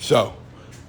So,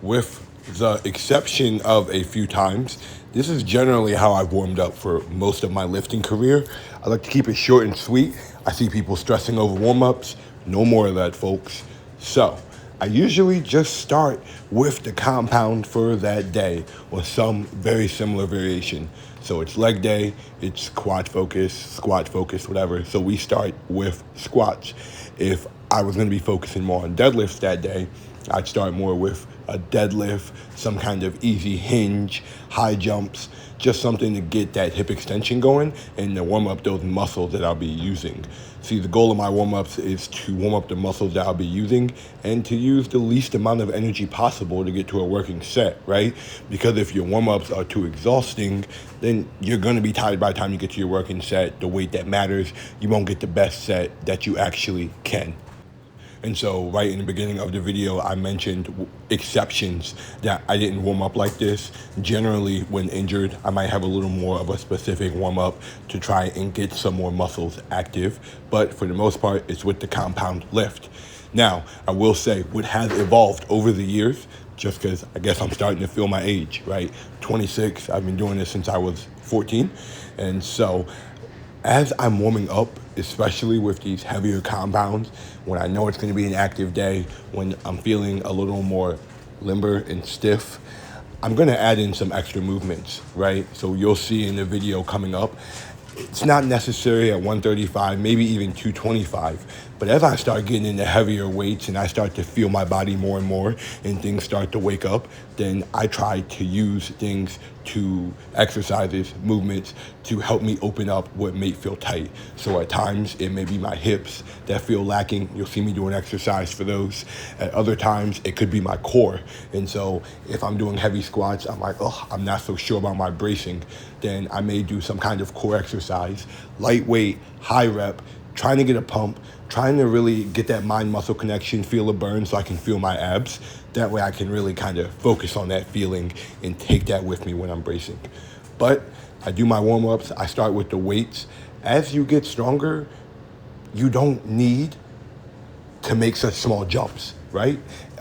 with the exception of a few times, this is generally how I've warmed up for most of my lifting career. I like to keep it short and sweet. I see people stressing over warm-ups. No more of that, folks. So, I usually just start with the compound for that day or some very similar variation. So it's leg day, it's quad focus, squat focus, whatever. So we start with squats. If I was going to be focusing more on deadlifts that day, I'd start more with a deadlift, some kind of easy hinge, high jumps, just something to get that hip extension going and to warm up those muscles that I'll be using. See, the goal of my warm-ups is to warm up the muscles that I'll be using and to use the least amount of energy possible to get to a working set, right? Because if your warm-ups are too exhausting, then you're going to be tired by the time you get to your working set. The weight that matters, you won't get the best set that you actually can. And so right in the beginning of the video, I mentioned exceptions that I didn't warm up like this. Generally, when injured, I might have a little more of a specific warm up to try and get some more muscles active. But for the most part, it's with the compound lift. Now, I will say what has evolved over the years, just because I guess I'm starting to feel my age, right? 26, I've been doing this since I was 14. And so as I'm warming up, especially with these heavier compounds, when I know it's going to be an active day, when I'm feeling a little more limber and stiff, I'm going to add in some extra movements, right? So you'll see in the video coming up, it's not necessary at 135, maybe even 225. But as I start getting into heavier weights and I start to feel my body more and more and things start to wake up, then I try to use things to exercises, movements to help me open up what may feel tight. So at times it may be my hips that feel lacking. You'll see me do an exercise for those. At other times it could be my core. And so if I'm doing heavy squats, I'm like, oh, I'm not so sure about my bracing. Then I may do some kind of core exercise, lightweight, high rep, trying to get a pump, trying to really get that mind-muscle connection, feel a burn so I can feel my abs. That way I can really kind of focus on that feeling and take that with me when I'm bracing. But I do my warm-ups. I start with the weights. As you get stronger, you don't need to make such small jumps, right?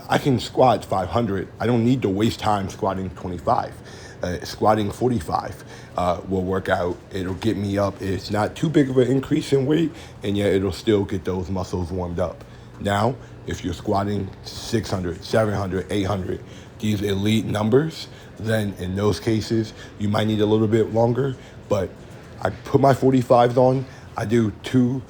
I can squat 500. I don't need to waste time squatting 25. Squatting 45 will work out. It'll get me up. It's not too big of an increase in weight, and yet it'll still get those muscles warmed up. Now, if you're squatting 600, 700, 800, these elite numbers, then in those cases, you might need a little bit longer. But I put my 45s on. I do 2-3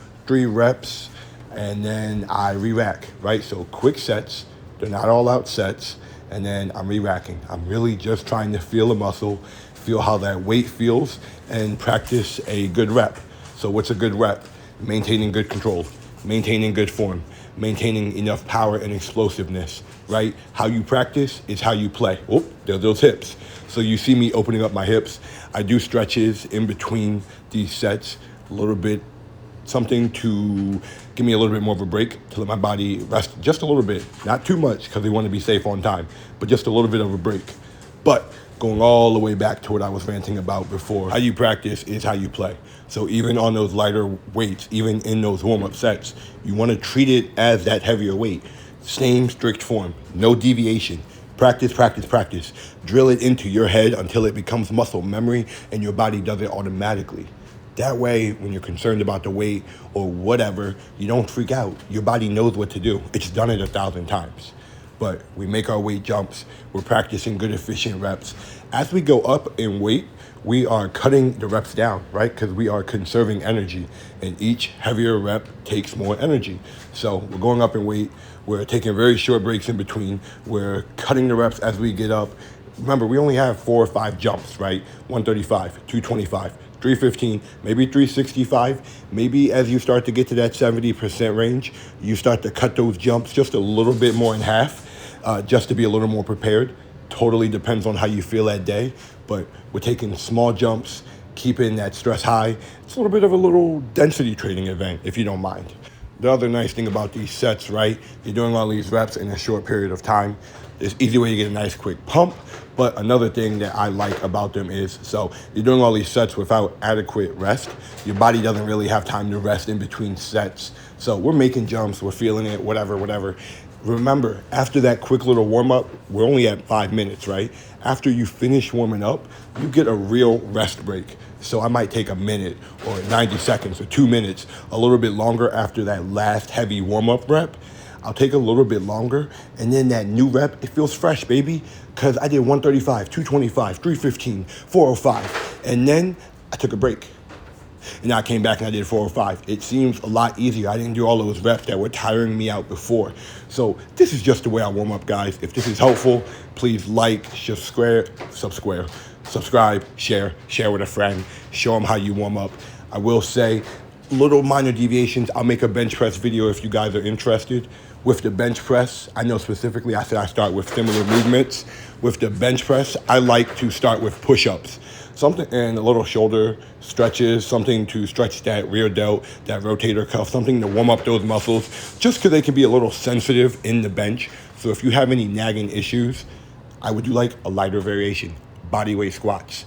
reps, and then I re-rack, right? So quick sets. They're not all out sets. And then I'm re-racking. I'm really just trying to feel a muscle, feel how that weight feels, and practice a good rep. So what's a good rep? Maintaining good control, maintaining good form, maintaining enough power and explosiveness, right? How you practice is how you play. Oh, there's those hips. So you see me opening up my hips. I do stretches in between these sets, a little bit, something to give me a little bit more of a break, to let my body rest just a little bit. Not too much because we want to be safe on time, but just a little bit of a break. But going all the way back to what I was ranting about before, how you practice is how you play. So even on those lighter weights, even in those warm-up sets, you want to treat it as that heavier weight. Same strict form, no deviation. Practice, practice, practice. Drill it into your head until it becomes muscle memory and your body does it automatically. That way, when you're concerned about the weight or whatever, you don't freak out. Your body knows what to do. It's done it 1,000 times. But we make our weight jumps. We're practicing good, efficient reps. As we go up in weight, we are cutting the reps down, right? Because we are conserving energy. And each heavier rep takes more energy. So we're going up in weight. We're taking very short breaks in between. We're cutting the reps as we get up. Remember, we only have 4 or 5 jumps, right? 135, 225. 315, maybe 365. Maybe as you start to get to that 70% range, you start to cut those jumps just a little bit more in half, just to be a little more prepared. Totally depends on how you feel that day, but we're taking small jumps, keeping that stress high. It's a little bit of a little density training event, if you don't mind. The other nice thing about these sets, right? You're doing all these reps in a short period of time. There's easy way to get a nice quick pump. But another thing that I like about them is, so you're doing all these sets without adequate rest. Your body doesn't really have time to rest in between sets. So we're making jumps, we're feeling it, whatever. Remember, after that quick little warm-up, we're only at 5 minutes, right? After you finish warming up, you get a real rest break. So I might take a minute or 90 seconds or 2 minutes, a little bit longer after that last heavy warm-up rep. I'll take a little bit longer, and then that new rep, it feels fresh, baby, because I did 135, 225, 315, 405, and then I took a break. And I came back and I did 405. It seems a lot easier. I didn't do all those reps that were tiring me out before. So this is just the way I warm up, guys. If this is helpful, please like, subscribe, share with a friend, show them how you warm up. I will say, little minor deviations. I'll make a bench press video if you guys are interested. With the bench press, I know specifically I said I start with similar movements. With the bench press, I like to start with push-ups. Something and a little shoulder stretches, something to stretch that rear delt, that rotator cuff, something to warm up those muscles, just because they can be a little sensitive in the bench. So if you have any nagging issues, I would do like a lighter variation, body weight squats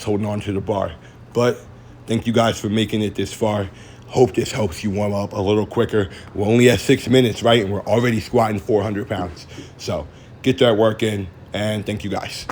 holding on to the bar. But thank you guys for making it this far. Hope this helps you warm up a little quicker. We're only at 6 minutes, right? And we're already squatting 400 pounds. So get that work in, and thank you guys.